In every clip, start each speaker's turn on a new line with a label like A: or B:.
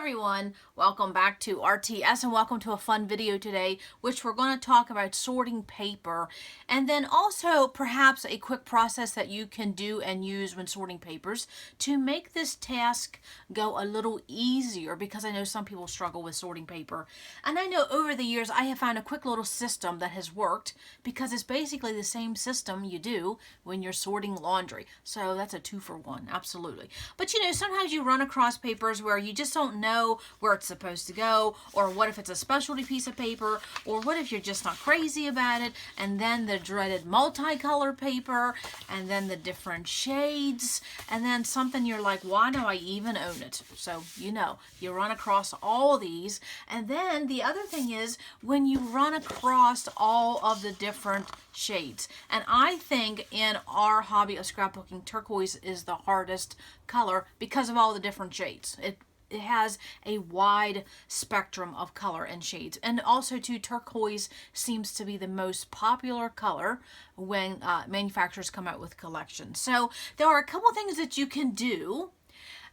A: everyone, welcome back to RTS and welcome to a fun video today, which we're going to talk about sorting paper and then also perhaps a quick process that you can do and use when sorting papers to make this task go a little easier, because I know some people struggle with sorting paper. And I know over the years I have found a quick little system that has worked, because it's basically the same system you do when you're sorting laundry. So that's a 2-for-1, absolutely. But you know, sometimes you run across papers where you just don't know where it's supposed to go, or what if it's a specialty piece of paper, or what if you're just not crazy about it, and then the dreaded multicolor paper, and then the different shades, and then something you're like, why do I even own it? So you know, you run across all these. And then the other thing is when you run across all of the different shades, and I think in our hobby of scrapbooking, turquoise is the hardest color because of all the different shades. It has a wide spectrum of color and shades, and also too, turquoise seems to be the most popular color when manufacturers come out with collections. So there are a couple things that you can do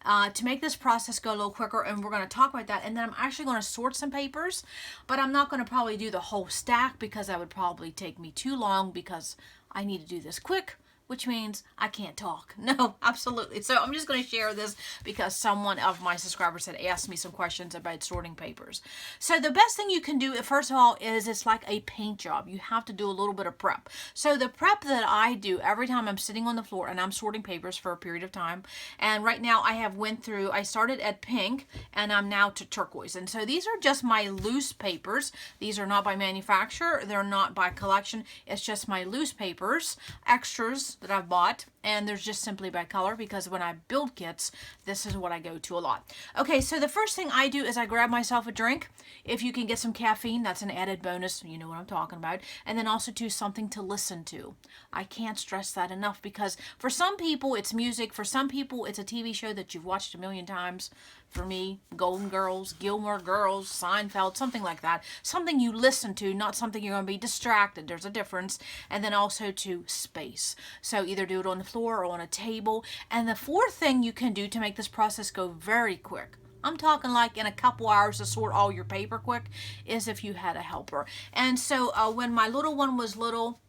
A: to make this process go a little quicker, and we're going to talk about that. And then I'm actually going to sort some papers, but I'm not going to probably do the whole stack because that would probably take me too long, because I need to do this quick, which means I can't talk. No, absolutely. So I'm just going to share this because someone of my subscribers had asked me some questions about sorting papers. So the best thing you can do, first of all, is it's like a paint job. You have to do a little bit of prep. So the prep that I do every time I'm sitting on the floor and I'm sorting papers for a period of time, and right now I started at pink and I'm now to turquoise. And so these are just my loose papers. These are not by manufacturer. They're not by collection. It's just my loose papers, extras that I've bought, and there's just simply by color, because when I build kits, this is what I go to a lot. Okay, so the first thing I do is I grab myself a drink. If you can get some caffeine, that's an added bonus. You know what I'm talking about. And then also to something to listen to. I can't stress that enough, because for some people it's music, for some people it's a TV show that you've watched a million times. For me, Golden Girls, Gilmore Girls, Seinfeld, something like that. Something you listen to, not something you're going to be distracted. There's a difference. And then also to space. So either do it on the floor or on a table. And the fourth thing you can do to make this process go very quick, I'm talking like in a couple hours to sort all your paper quick, is if you had a helper. And so when my little one was little,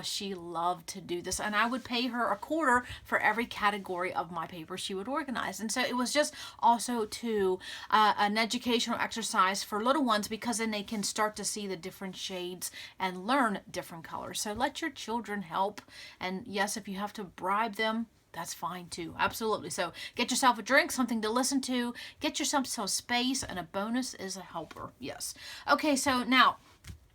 A: she loved to do this, and I would pay her $0.25 for every category of my paper she would organize. And so it was just also to an educational exercise for little ones, because then they can start to see the different shades and learn different colors. So let your children help, and yes, if you have to bribe them, that's fine too. Absolutely. So get yourself a drink, something to listen to, get yourself some space, and a bonus is a helper. Yes. Okay, so now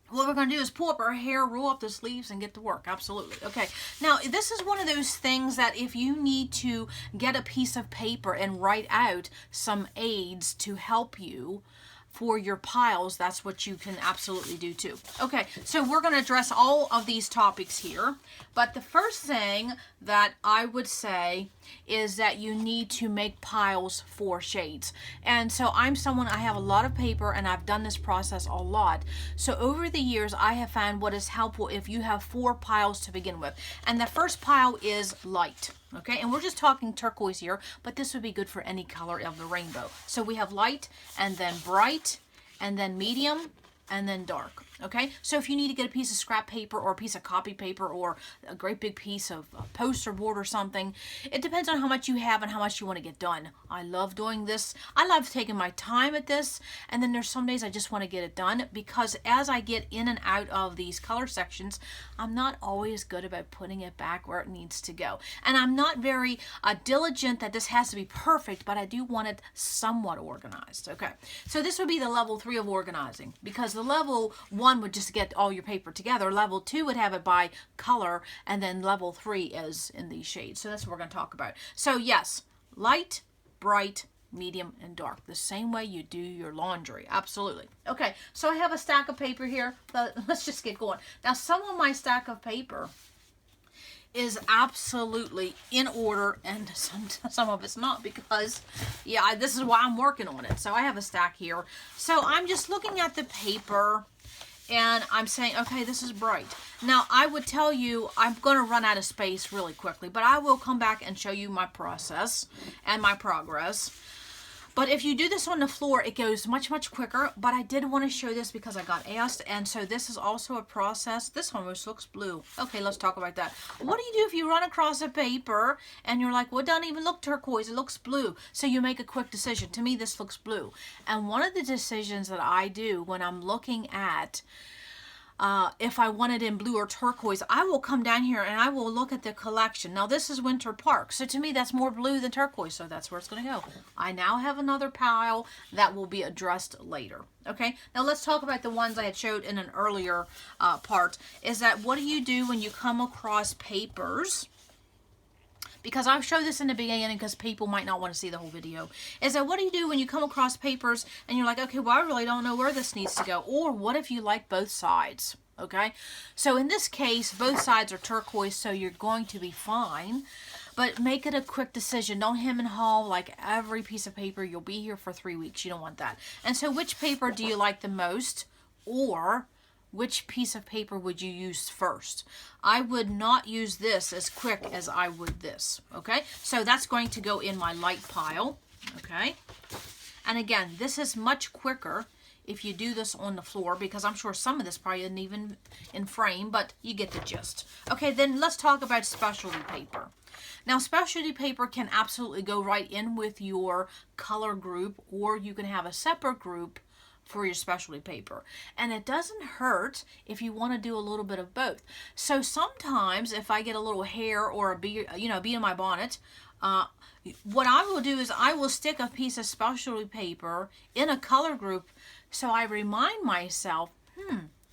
A: what we're going to do is pull up our hair, roll up the sleeves, and get to work. Absolutely. Okay. Now, this is one of those things that if you need to get a piece of paper and write out some aids to help you for your piles, that's what you can absolutely do too. Okay, so we're going to address all of these topics here, but the first thing that I would say is that you need to make piles for shades. And so I have a lot of paper, and I've done this process a lot. So over the years, I have found what is helpful if you have 4 piles to begin with. And the first pile is light. Okay, and we're just talking turquoise here, but this would be good for any color of the rainbow. So we have light, and then bright, and then medium, and then dark. Okay, so if you need to get a piece of scrap paper or a piece of copy paper or a great big piece of poster board or something, it depends on how much you have and how much you want to get done. I love doing this. I love taking my time at this, and then there's some days I just want to get it done, because as I get in and out of these color sections, I'm not always good about putting it back where it needs to go. And I'm not very diligent that this has to be perfect, but I do want it somewhat organized. Okay, so this would be the level 3 of organizing, because the level 1 would just get all your paper together. Level 2 would have it by color, and then level 3 is in these shades. So that's what we're going to talk about. So yes, light, bright, medium, and dark. The same way you do your laundry. Absolutely. Okay, so I have a stack of paper here. Let's just get going. Now, some of my stack of paper is absolutely in order, and some of it's not, because yeah, this is why I'm working on it. So I have a stack here. So I'm just looking at the paper, and I'm saying, okay, this is bright. Now, I would tell you I'm going to run out of space really quickly, but I will come back and show you my process and my progress. But if you do this on the floor, it goes much, much quicker. But I did want to show this because I got asked. And so this is also a process. This almost looks blue. Okay, let's talk about that. What do you do if you run across a paper and you're like, well, it doesn't even look turquoise. It looks blue. So you make a quick decision. To me, this looks blue. And one of the decisions that I do when I'm looking at if I want it in blue or turquoise, I will come down here and I will look at the collection. Now this is Winter Park, so to me that's more blue than turquoise, so that's where it's going to go. I now have another pile that will be addressed later. Okay, now let's talk about the ones I had showed in an earlier part. Is that what do you do when you come across papers? Because I've showed this in the beginning because people might not want to see the whole video, is that what do you do when you come across papers and you're like, okay, well, I really don't know where this needs to go? Or what if you like both sides? Okay, so in this case, both sides are turquoise, so you're going to be fine. But make it a quick decision. Don't hem and haw like every piece of paper. You'll be here for 3 weeks. You don't want that. And so which paper do you like the most? Or which piece of paper would you use first? I would not use this as quick as I would this, okay? So that's going to go in my light pile, okay? And again, this is much quicker if you do this on the floor, because I'm sure some of this probably isn't even in frame, but you get the gist. Okay, then let's talk about specialty paper. Now, specialty paper can absolutely go right in with your color group, or you can have a separate group for your specialty paper. And it doesn't hurt if you want to do a little bit of both. So sometimes if I get a little hair or a bee, bee in my bonnet, what I will do is I will stick a piece of specialty paper in a color group so I remind myself,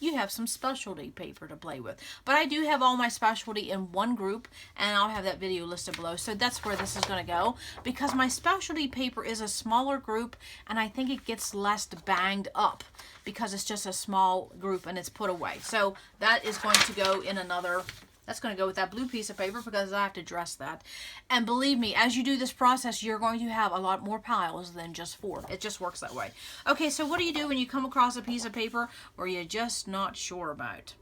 A: you have some specialty paper to play with. But I do have all my specialty in one group, and I'll have that video listed below. So that's where this is going to go, because my specialty paper is a smaller group, and I think it gets less banged up because it's just a small group and it's put away. So that is going to go in another, that's going to go with that blue piece of paper because I have to dress that. And believe me, as you do this process, you're going to have a lot more piles than just 4. It just works that way. Okay, so what do you do when you come across a piece of paper where you're just not sure about?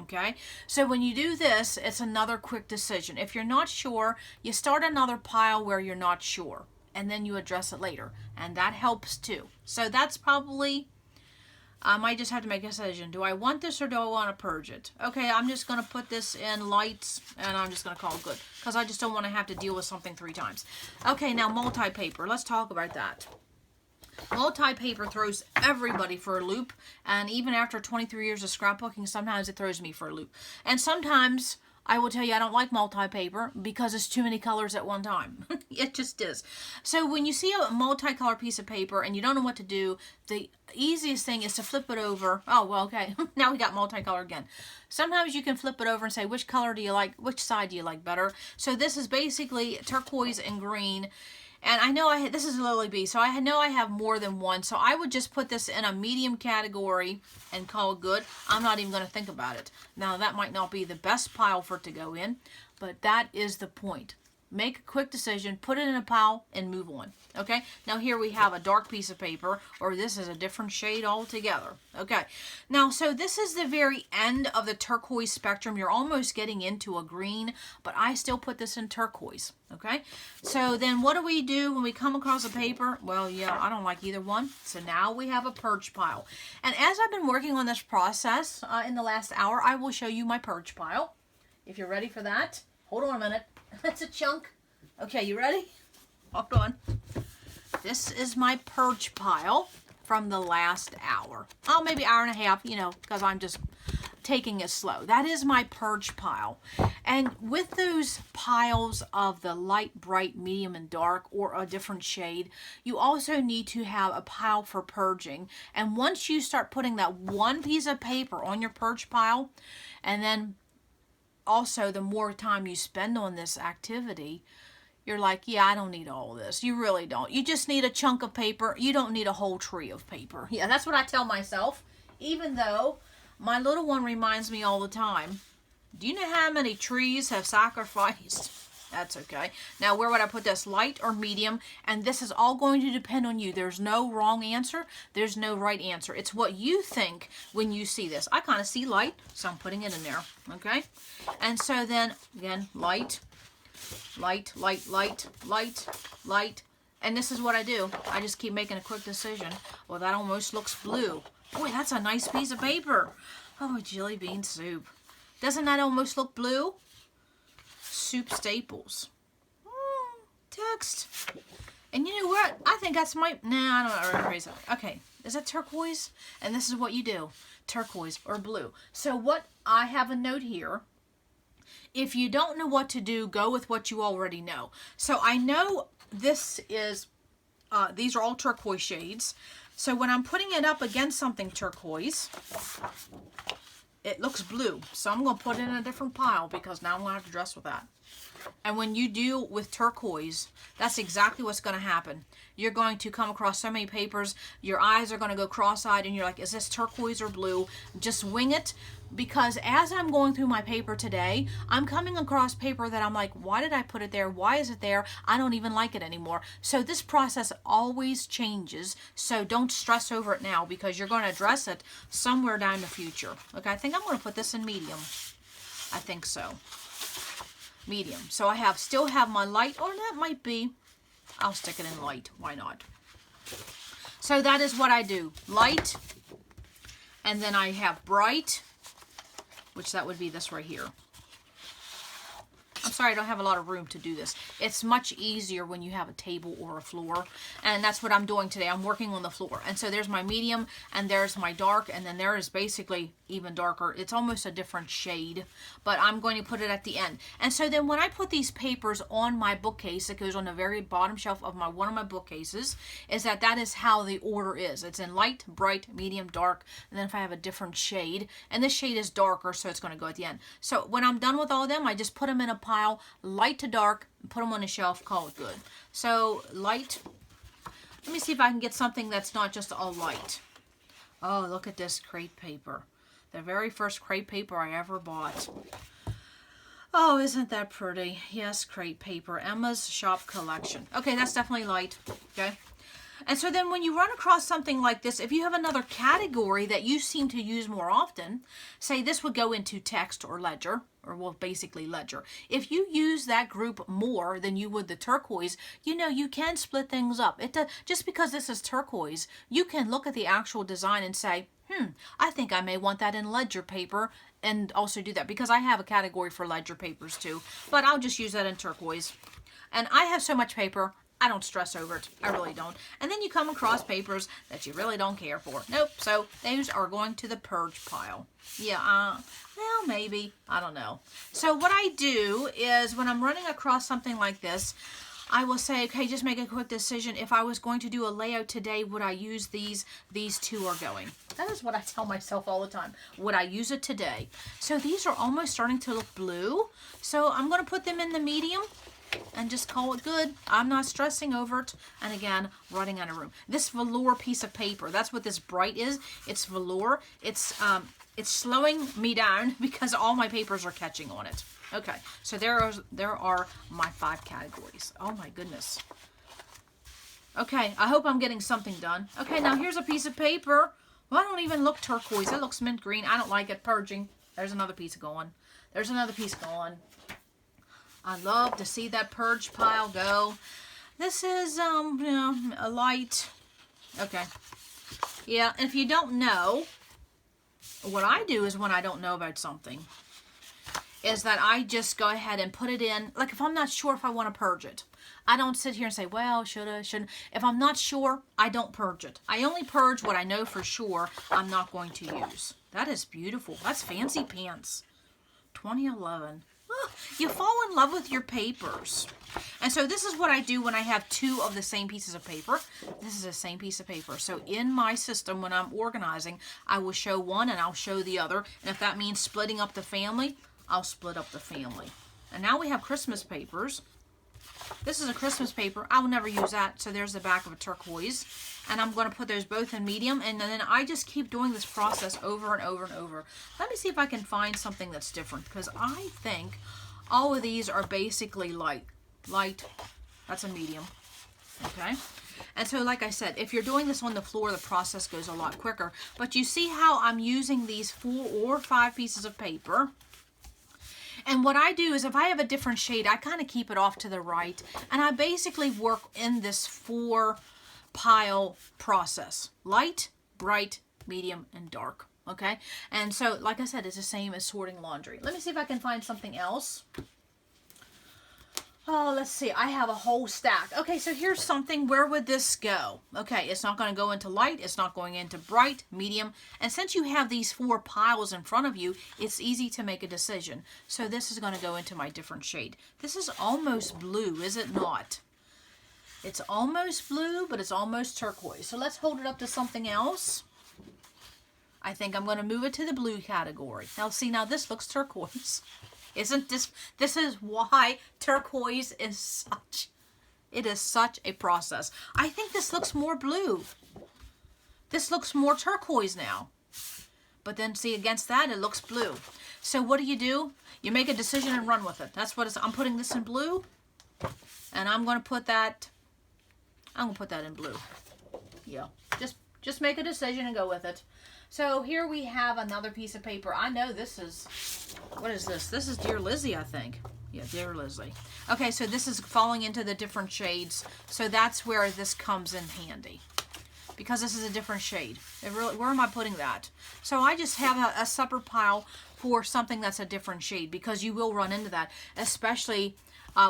A: Okay, so when you do this, it's another quick decision. If you're not sure, you start another pile where you're not sure, and then you address it later. And that helps too. So that's probably, I might just have to make a decision. Do I want this or do I want to purge it? Okay, I'm just going to put this in lights and I'm just going to call it good because I just don't want to have to deal with something 3 times. Okay, now multi-paper. Let's talk about that. Multi-paper throws everybody for a loop, and even after 23 years of scrapbooking, sometimes it throws me for a loop. And sometimes I will tell you I don't like multi-paper because it's too many colors at one time. It just is. So when you see a multicolor piece of paper and you don't know what to do, the easiest thing is to flip it over. Oh, well, okay. Now we got multicolor again. Sometimes you can flip it over and say, which color do you like? Which side do you like better? So this is basically turquoise and green. And I know this is Lily B, so I know I have more than one. So I would just put this in a medium category and call it good. I'm not even going to think about it. Now, that might not be the best pile for it to go in, but that is the point. Make a quick decision, put it in a pile, and move on. Okay, now here we have a dark piece of paper, or this is a different shade altogether. Okay, now so this is the very end of the turquoise spectrum. You're almost getting into a green, but I still put this in turquoise. Okay, so then what do we do when we come across a paper? Well, yeah, I don't like either one. So now we have a purge pile. And as I've been working on this process in the last hour, I will show you my purge pile. If you're ready for that, hold on a minute. That's a chunk. Okay, you ready? Hold on. This is my purge pile from the last hour. Oh, maybe hour and a half, because I'm just taking it slow. That is my purge pile. And with those piles of the light, bright, medium, and dark, or a different shade, you also need to have a pile for purging. And once you start putting that one piece of paper on your purge pile, and then also the more time you spend on this activity, you're like, yeah, I don't need all this. You really don't. You just need a chunk of paper. You don't need a whole tree of paper. Yeah, that's what I tell myself, even though my little one reminds me all the time, do you know how many trees have sacrificed? That's okay. Now, where would I put this? Light or medium? And this is all going to depend on you. There's no wrong answer. There's no right answer. It's what you think when you see this. I kind of see light, so I'm putting it in there. Okay? And so then, again, light, light, light, light, light, light, And this is what I do. I just keep making a quick decision. Well, that almost looks blue. Boy, that's a nice piece of paper. Oh, jelly bean soup. Doesn't that almost look blue? Soup staples. Text. And you know what? I think that's my... Nah, I don't know. Erase that. Okay. Is that turquoise? And this is what you do. Turquoise or blue. So what I have a note here. If you don't know what to do, go with what you already know. So I know this is... these are all turquoise shades. So when I'm putting it up against something turquoise, it looks blue. So I'm going to put it in a different pile because now I'm going to have to dress with that. And when you deal with turquoise, that's exactly what's going to happen. You're going to come across so many papers, your eyes are going to go cross-eyed, and you're like, is this turquoise or blue? Just wing it, because as I'm going through my paper today, I'm coming across paper that I'm like, why did I put it there? Why is it there? I don't even like it anymore. So this process always changes, so don't stress over it now, because you're going to address it somewhere down the future. Okay, I think I'm going to put this in medium. I think so. Medium. So I still have my light, or that might be, I'll stick it in light. Why not? So that is what I do. Light, and then I have bright, which that would be this right here. I'm sorry, I don't have a lot of room to do this. It's much easier when you have a table or a floor, and that's what I'm doing today. I'm working on the floor. And so there's my medium, and there's my dark, and then there is basically even darker. It's almost a different shade, but I'm going to put it at the end. And so then when I put these papers on my bookcase, it goes on the very bottom shelf of one of my bookcases, is that is how the order is. It's in light, bright, medium, dark, and then if I have a different shade, and this shade is darker, so it's going to go at the end. So when I'm done with all of them, I just put them in a pile, light to dark, put them on the shelf, call it good. So light, let me see if I can get something that's not just all light. Oh, look at this crepe paper. The very first crepe paper I ever bought. Oh, isn't that pretty? Yes, crepe paper. Emma's Shop Collection. Okay, that's definitely light. Okay. And so then when you run across something like this, if you have another category that you seem to use more often, say this would go into text or ledger, or well, basically ledger. If you use that group more than you would the turquoise, you know, you can split things up. Just because this is turquoise, you can look at the actual design and say, I think I may want that in ledger paper, and also do that, because I have a category for ledger papers too, but I'll just use that in turquoise. And I have so much paper, I don't stress over it. I really don't. And then you come across papers that you really don't care for. Nope. So those are going to the purge pile. Yeah, well, maybe. I don't know. So what I do is when I'm running across something like this, I will say, okay, just make a quick decision. If I was going to do a layout today, would I use these? These two are going. That is what I tell myself all the time. Would I use it today? So these are almost starting to look blue. So I'm going to put them in the medium and just call it good. I'm not stressing over it. And again, running out of room. This velour piece of paper, that's what this bright is. It's velour. It's slowing me down because all my papers are catching on it. Okay, so there are my 5 categories. Oh my goodness. Okay, I hope I'm getting something done. Okay, now here's a piece of paper. Well, I don't even look turquoise. It looks mint green. I don't like it. Purging. There's another piece going. There's another piece going. I love to see that purge pile go. This is, you know, a light. Okay. Yeah, if you don't know, what I do is when I don't know about something, is that I just go ahead and put it in. Like if I'm not sure if I want to purge it, I don't sit here and say, well, shoulda, shouldn't. If I'm not sure, I don't purge it. I only purge what I know for sure I'm not going to use. That is beautiful. That's fancy pants. 2011. Oh, you fall in love with your papers. And so this is what I do when I have 2 of the same pieces of paper. This is the same piece of paper. So in my system, when I'm organizing, I will show one and I'll show the other. And if that means splitting up the family, I'll split up the family. And now we have Christmas papers. This is a Christmas paper. I will never use that. So there's the back of a turquoise. And I'm going to put those both in medium. And then I just keep doing this process over and over and over. Let me see if I can find something that's different. Because I think all of these are basically light. Light. That's a medium. Okay. And so like I said, if you're doing this on the floor, the process goes a lot quicker. But you see how I'm using these 4 or 5 pieces of paper. And what I do is if I have a different shade, I kind of keep it off to the right. And I basically work in this 4-pile process. Light, bright, medium, and dark. Okay? And so, like I said, it's the same as sorting laundry. Let me see if I can find something else. Oh, let's see. I have a whole stack. Okay, so here's something. Where would this go? Okay, it's not going to go into light. It's not going into bright, medium. And since you have these 4 piles in front of you, it's easy to make a decision. So this is going to go into my different shade. This is almost blue, is it not? It's almost blue, but it's almost turquoise. So let's hold it up to something else. I think I'm going to move it to the blue category. Now, see, now this looks turquoise. Isn't this is why turquoise is such a process. I think this looks more blue. This looks more turquoise now. But then see, against that, it looks blue. So what do? You make a decision and run with it. That's what I'm putting this in blue. And I'm going to put that in blue. Yeah, just make a decision and go with it. So here we have another piece of paper. I know this is, what is this? This is Dear Lizzie, I think. Yeah, Dear Lizzie. Okay, so this is falling into the different shades. So that's where this comes in handy. Because this is a different shade. Where am I putting that? So I just have a separate pile for something that's a different shade. Because you will run into that. Especially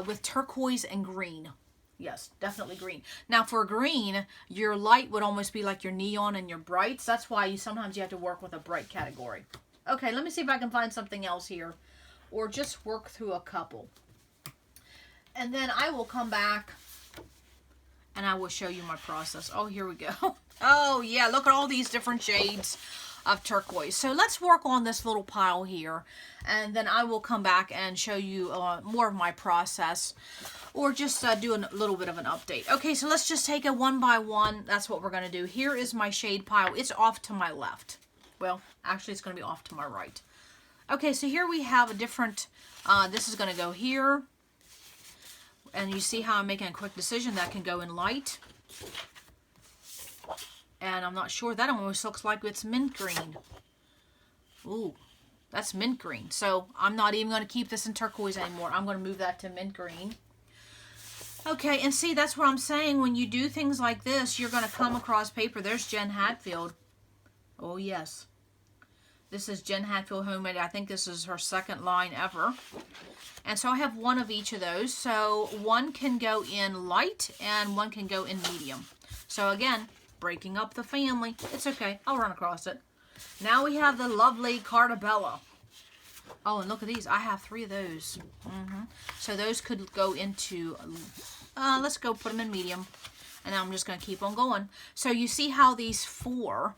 A: with turquoise and green. Yes, definitely green. Now for green, your light would almost be like your neon and your brights. That's why sometimes you have to work with a bright category. Okay, let me see if I can find something else here. Or just work through a couple. And then I will come back and I will show you my process. Oh, here we go. Oh, yeah, look at all these different shades of turquoise. So let's work on this little pile here. And then I will come back and show you more of my process. Or just do a little bit of an update. Okay, so let's just take it one by one. That's what we're going to do. Here is my shade pile. It's off to my left. Well, actually, it's going to be off to my right. Okay, so here we have a different, this is going to go here. And you see how I'm making a quick decision. That can go in light. And I'm not sure. That almost looks like it's mint green. Ooh, that's mint green. So I'm not even going to keep this in turquoise anymore. I'm going to move that to mint green. Okay, and see, that's what I'm saying. When you do things like this, you're going to come across paper. There's Jen Hatfield. Oh, yes. This is Jen Hatfield Homemade. I think this is her second line ever. And so I have one of each of those. So one can go in light and one can go in medium. So again, breaking up the family. It's okay. I'll run across it. Now we have the lovely Cartabella. Oh, and look at these. I have 3 of those. So those could go into, let's go put them in medium. And I'm just going to keep on going. So you see how these 4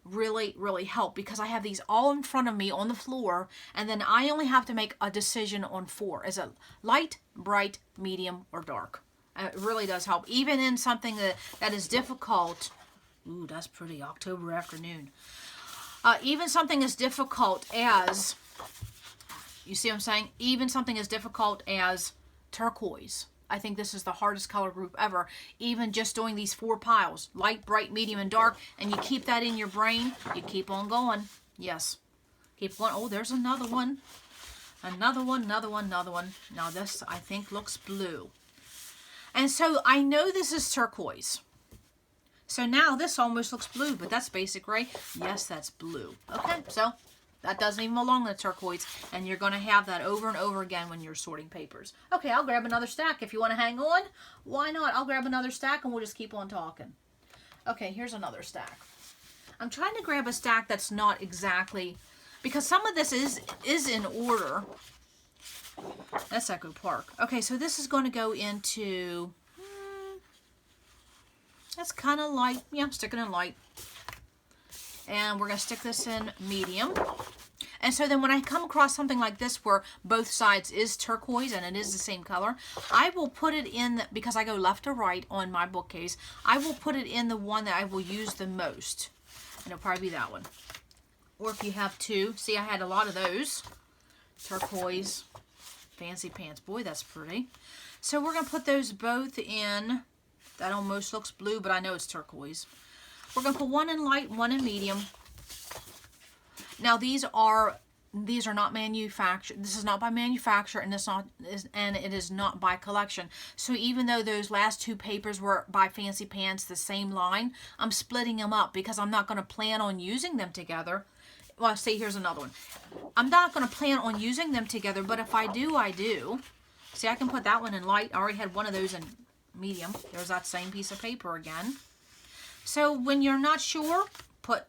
A: really, really help. Because I have these all in front of me on the floor. And then I only have to make a decision on 4. Is it light, bright, medium, or dark? It really does help. Even in something that is difficult. Ooh, that's pretty. October afternoon. Even something as difficult as... You see what I'm saying? Even something as difficult as turquoise. I think this is the hardest color group ever. Even just doing these 4 piles. Light, bright, medium, and dark. And you keep that in your brain. You keep on going. Yes. Keep going. Oh, there's another one. Another one, another one, another one. Now this, I think, looks blue. And so I know this is turquoise. So now this almost looks blue. But that's basic, right? Yes, that's blue. Okay, so... That doesn't even belong to turquoise, and you're going to have that over and over again when you're sorting papers. Okay, I'll grab another stack. If you want to hang on, why not? I'll grab another stack, and we'll just keep on talking. Okay, here's another stack. I'm trying to grab a stack that's not exactly... Because some of this is in order. That's Echo Park. Okay, so this is going to go into... That's kind of light. Yeah, I'm sticking in light. And we're going to stick this in medium. And so then when I come across something like this where both sides is turquoise and it is the same color, I will put it in, because I go left to right on my bookcase, I will put it in the one that I will use the most. And it'll probably be that one. Or if you have 2, see I had a lot of those. Turquoise, fancy pants. Boy, that's pretty. So we're going to put those both in. That almost looks blue, but I know it's turquoise. We're going to put one in light, one in medium. Now these are these are not manufactured. This is not by manufacturer, and it is not by collection. So even though those last two papers were by Fancy Pants, the same line, I'm splitting them up because I'm not going to plan on using them together. Well, see, here's another one. I'm not going to plan on using them together, but if I do, I do. See, I can put that one in light. I already had one of those in medium. There's that same piece of paper again. So when you're not sure,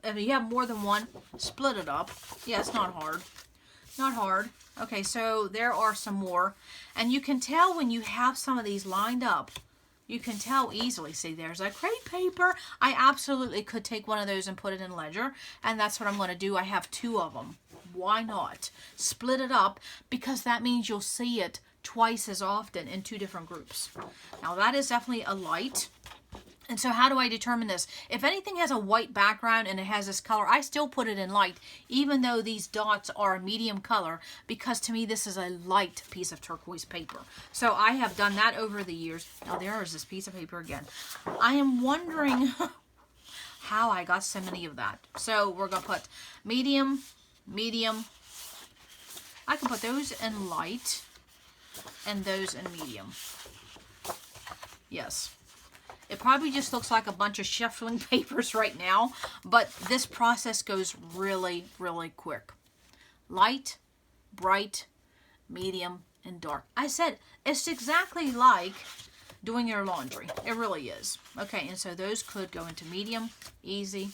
A: if you have more than one, split it up. Yeah, it's not hard. Not hard. Okay, so there are some more. And you can tell when you have some of these lined up, you can tell easily. See, there's a crepe paper. I absolutely could take one of those and put it in Ledger, and that's what I'm going to do. I have two of them. Why not? Split it up, because that means you'll see it twice as often in two different groups. Now, that is definitely a light. And so how do I determine this? If anything has a white background and it has this color, I still put it in light, even though these dots are a medium color, because to me this is a light piece of turquoise paper. So I have done that over the years. Now there is this piece of paper again. I am wondering how I got so many of that. So we're going to put medium, medium. I can put those in light and those in medium. Yes. It probably just looks like a bunch of shuffling papers right now, but this process goes really, really quick. Light, bright, medium, and dark. I said it's exactly like doing your laundry. It really is. Okay, and so those could go into medium, easy.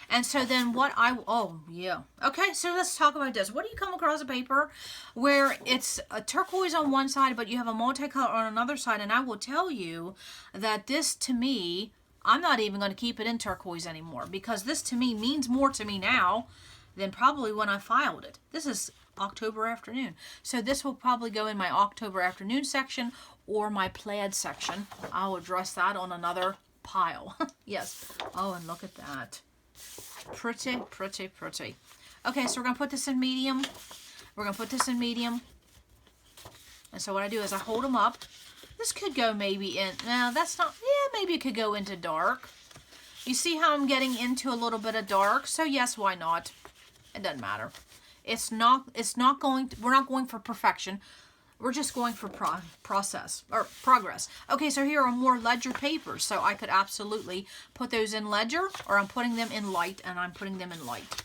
A: And so then oh yeah. Okay, so let's talk about this. What do you come across a paper where it's a turquoise on one side, but you have a multicolor on another side? And I will tell you that this, to me, I'm not even going to keep it in turquoise anymore, because this to me means more to me now than probably when I filed it. This is October afternoon. So this will probably go in my October afternoon section or my plaid section. I'll address that on another pile. Yes. Oh, and look at that. Pretty, pretty, pretty. Okay, so we're going to put this in medium. We're going to put this in medium. And so what I do is I hold them up. This could go maybe in, no, that's not, yeah, maybe it could go into dark. You see how I'm getting into a little bit of dark? So yes, why not? It doesn't matter. It's not going to, we're not going for perfection. We're just going for progress. Okay, so here are more Ledger papers. So I could absolutely put those in Ledger, or I'm putting them in light, and I'm putting them in light.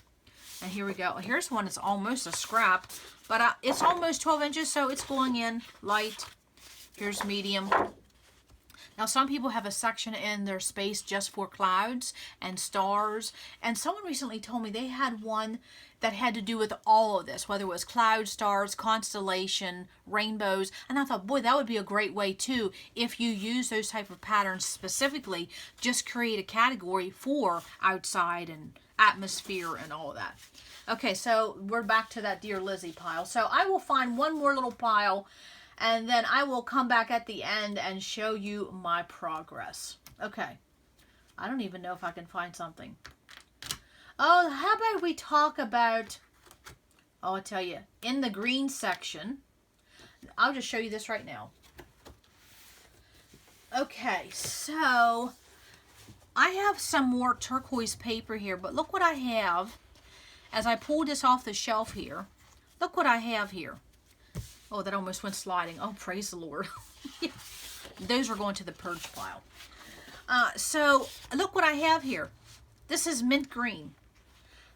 A: And here we go. Here's one that's almost a scrap, but it's almost 12 inches, so it's going in light. Here's medium. Now, some people have a section in their space just for clouds and stars. And someone recently told me they had one that had to do with all of this, whether it was clouds, stars, constellation, rainbows. And I thought, boy, that would be a great way too, if you use those type of patterns specifically, just create a category for outside and atmosphere and all of that. Okay, so we're back to that Dear Lizzie pile. So I will find one more little pile, and then I will come back at the end and show you my progress. Okay. I don't even know if I can find something. Oh, how about we talk about, oh, I'll tell you, in the green section. I'll just show you this right now. Okay, so I have some more turquoise paper here, but look what I have. As I pull this off the shelf here, look what I have here. Oh, that almost went sliding. Oh, praise the Lord. Yeah. Those are going to the purge pile. So, look what I have here. This is mint green.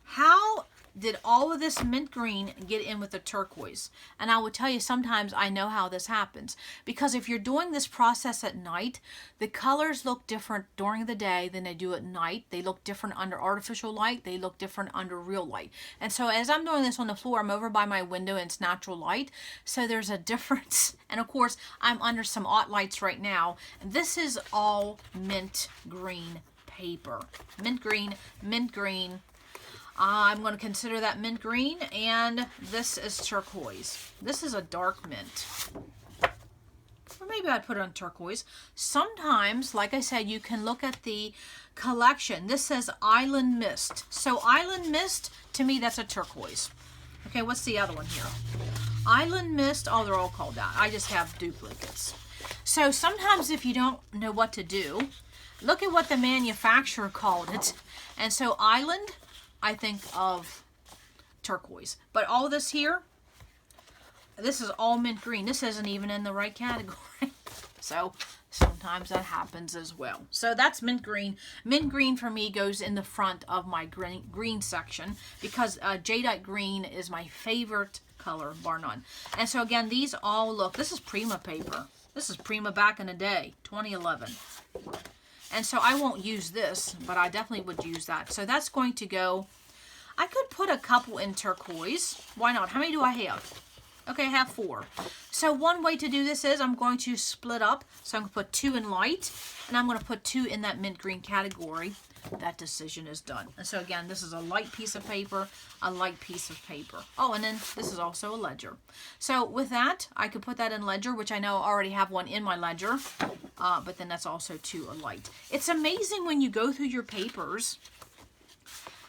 A: How did all of this mint green get in with the turquoise? And I will tell you, sometimes I know how this happens. Because if you're doing this process at night, the colors look different during the day than they do at night. They look different under artificial light. They look different under real light. And so as I'm doing this on the floor, I'm over by my window and it's natural light. So there's a difference. And of course, I'm under some aught lights right now. And this is all mint green paper. Mint green, mint green. I'm going to consider that mint green, and this is turquoise. This is a dark mint. Or maybe I'd put it on turquoise. Sometimes, like I said, you can look at the collection. This says Island Mist. So Island Mist, to me, that's a turquoise. Okay, what's the other one here? Island Mist, oh, they're all called that. I just have duplicates. So sometimes if you don't know what to do, look at what the manufacturer called it. And so Island, I think of turquoise. But all this here, this is all mint green. This isn't even in the right category. So sometimes that happens as well. So that's mint green. Mint green for me goes in the front of my green section because jadeite green is my favorite color, bar none. And so again, these all look, this is Prima paper. This is Prima back in the day, 2011. And so I won't use this, but I definitely would use that. So that's going to go, I could put a couple in turquoise. Why not? How many do I have? Okay, I have 4. So one way to do this is I'm going to split up. So I'm going to put 2 in light, and I'm going to put 2 in that mint green category. That decision is done. And so again, this is a light piece of paper, a light piece of paper. Oh, and then this is also a ledger. So with that, I could put that in ledger, which I know I already have one in my ledger, but then that's also to a light. It's amazing when you go through your papers,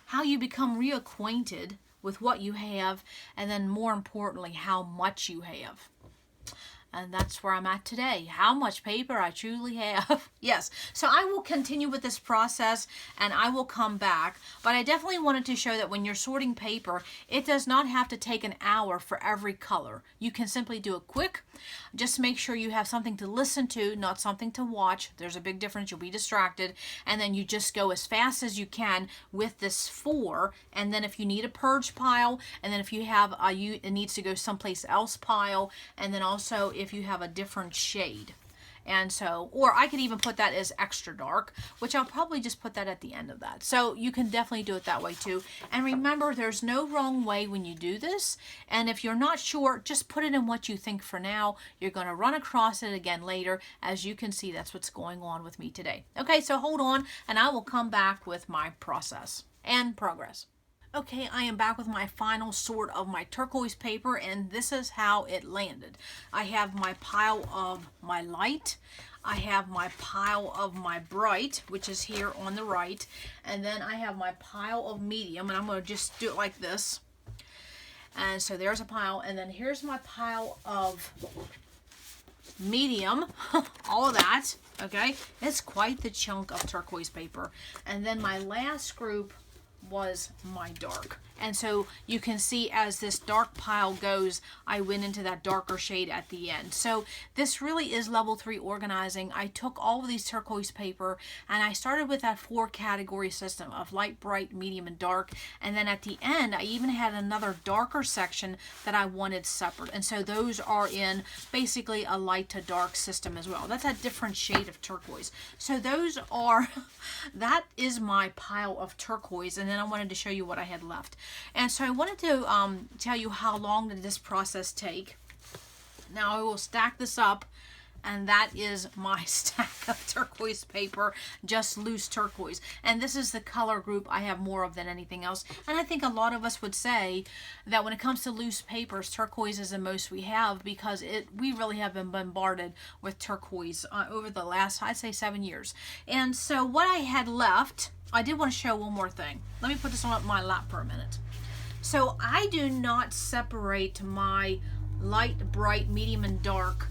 A: how you become reacquainted with what you have, and then more importantly, how much you have. And that's where I'm at today. How much paper I truly have. Yes. So I will continue with this process and I will come back. But I definitely wanted to show that when you're sorting paper, it does not have to take an hour for every color. You can simply do it quick. Just make sure you have something to listen to, not something to watch. There's a big difference. You'll be distracted. And then you just go as fast as you can with this 4. And then if you need a purge pile, and then if you have it needs to go someplace else pile, and then also if you have a different shade. And so, or I could even put that as extra dark, which I'll probably just put that at the end of that. So you can definitely do it that way too. And remember, there's no wrong way when you do this. And if you're not sure, just put it in what you think for now. You're going to run across it again later. As you can see, that's what's going on with me today. Okay, so hold on and I will come back with my process and progress. Okay, I am back with my final sort of my turquoise paper, and this is how it landed. I have my pile of my light. I have my pile of my bright, which is here on the right. And then I have my pile of medium, and I'm going to just do it like this. And so there's a pile, and then here's my pile of medium, all of that, okay? It's quite the chunk of turquoise paper. And then my last group was my dark. And so you can see as this dark pile goes, I went into that darker shade at the end. So this really is level 3 organizing. I took all of these turquoise paper and I started with that 4 category system of light, bright, medium, and dark. And then at the end, I even had another darker section that I wanted separate. And so those are in basically a light to dark system as well. That's a different shade of turquoise. So those are, that is my pile of turquoise. And then I wanted to show you what I had left. And so I wanted to tell you how long did this process take. Now I will stack this up, and that is my stack of turquoise paper, just loose turquoise. And this is the color group I have more of than anything else. And I think a lot of us would say that when it comes to loose papers, turquoise is the most we have, because we really have been bombarded with turquoise over the last, I'd say, 7 years. And so what I had left, I did want to show one more thing. Let me put this on my lap for a minute. So I do not separate my light, bright, medium, and dark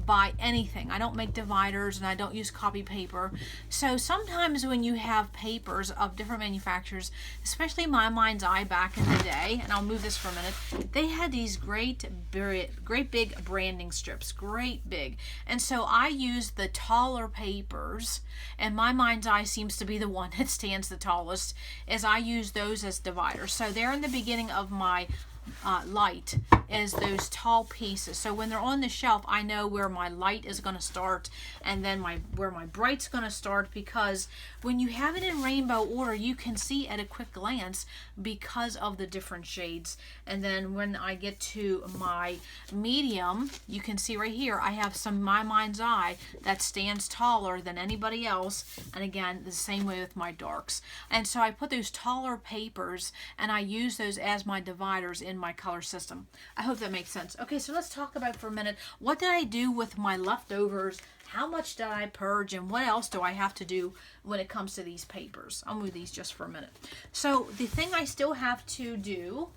A: by anything. I don't make dividers and I don't use copy paper. So sometimes when you have papers of different manufacturers, especially my Mind's Eye back in the day, and I'll move this for a minute, they had these great big branding strips, great big. And so I use the taller papers, and my Mind's Eye seems to be the one that stands the tallest, as I use those as dividers. So they're in the beginning of my light is those tall pieces. So when they're on the shelf, I know where my light is going to start, and then where my bright's going to start, because when you have it in rainbow order, you can see at a quick glance because of the different shades. And then when I get to my medium, you can see right here, I have some My Mind's Eye that stands taller than anybody else. And again, the same way with my darks. And so I put those taller papers and I use those as my dividers in my color system. I hope that makes sense. Okay, so let's talk about for a minute, what did I do with my leftovers? How much did I purge, and what else do I have to do when it comes to these papers? I'll move these just for a minute. So the thing I still have to do,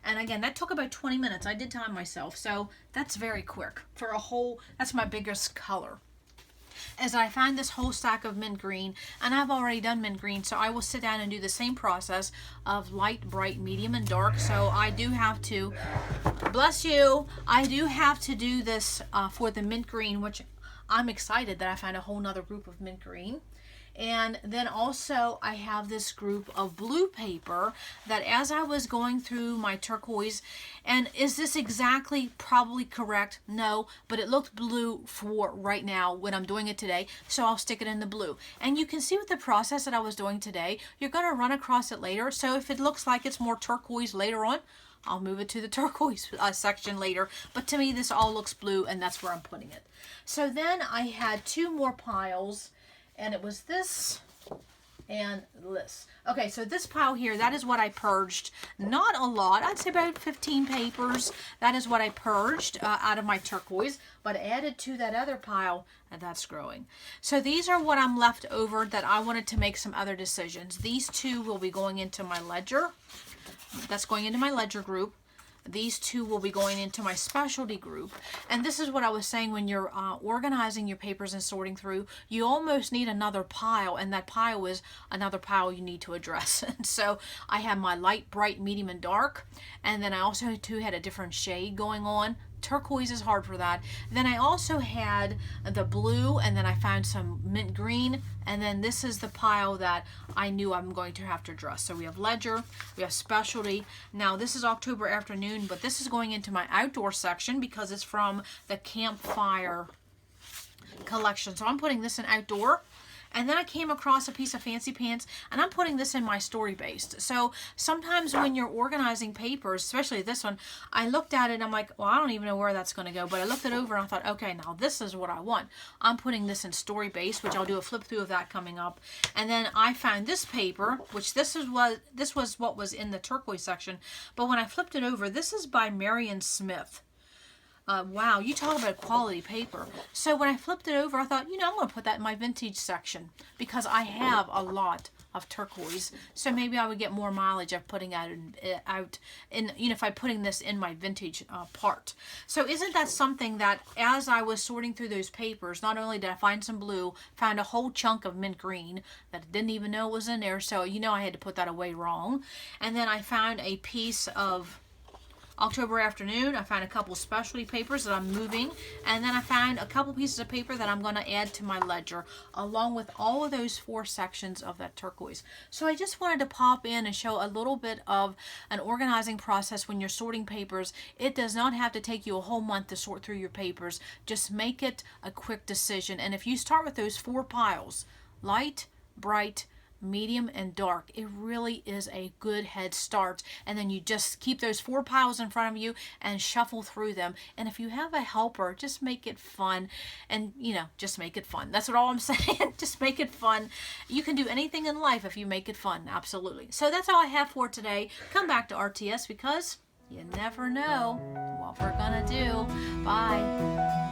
A: and again, that took about 20 minutes. I did time myself, so that's very quick for a whole, that's my biggest color. is I find this whole stack of mint green, and I've already done mint green, so I will sit down and do the same process of light, bright, medium, and dark. So I do have to, bless you, I do have to do this for the mint green, which I'm excited that I found a whole nother group of mint green. And then also I have this group of blue paper that as I was going through my turquoise, and is this exactly probably correct? No, but it looked blue for right now when I'm doing it today, so I'll stick it in the blue. And you can see with the process that I was doing today, you're going to run across it later, so if it looks like it's more turquoise later on, I'll move it to the turquoise section later, but to me this all looks blue, and that's where I'm putting it. So then I had two more piles, and it was this and this. Okay, so this pile here, that is what I purged. Not a lot, I'd say about 15 papers. That is what I purged out of my turquoise, but added to that other pile, and that's growing. So these are what I'm left over that I wanted to make some other decisions. These two will be going into my ledger. That's going into my ledger group. These two will be going into my specialty group. And this is what I was saying, when you're organizing your papers and sorting through, you almost need another pile, and that pile is another pile you need to address. And so I have my light, bright, medium, and dark. And then I also too had a different shade going on. Turquoise is hard for that. Then I also had the blue, and then I found some mint green, and then this is the pile that I knew I'm going to have to address. So we have ledger, we have specialty. Now this is October afternoon, but this is going into my outdoor section because it's from the campfire collection. So I'm putting this in outdoor. And then I came across a piece of fancy pants, and I'm putting this in my story based. So sometimes when you're organizing papers, especially this one, I looked at it and I'm like, well, I don't even know where that's going to go. But I looked it over and I thought, okay, now this is what I want. I'm putting this in story based, which I'll do a flip through of that coming up. And then I found this paper, which this was what was in the turquoise section. But when I flipped it over, this is by Marion Smith. Wow, you talk about quality paper. So when I flipped it over, I thought, I'm going to put that in my vintage section because I have a lot of turquoise. So maybe I would get more mileage of putting out in if I'm putting this in my vintage part. So isn't that something that as I was sorting through those papers, not only did I find some blue, found a whole chunk of mint green that I didn't even know was in there. So I had to put that away wrong. And then I found a piece of October afternoon. I found a couple specialty papers that I'm moving, and then I found a couple pieces of paper that I'm going to add to my ledger along with all of those 4 sections of that turquoise. So I just wanted to pop in and show a little bit of an organizing process when you're sorting papers. It does not have to take you a whole month to sort through your papers. Just make it a quick decision. And if you start with those 4 piles, light, bright, medium, and dark, it really is a good head start. And then you just keep those 4 piles in front of you and shuffle through them. And if you have a helper, just make it fun. And just make it fun. That's all I'm saying. Just make it fun. You can do anything in life if you make it fun. Absolutely. So that's all I have for today. Come back to RTS because you never know what we're gonna do. Bye.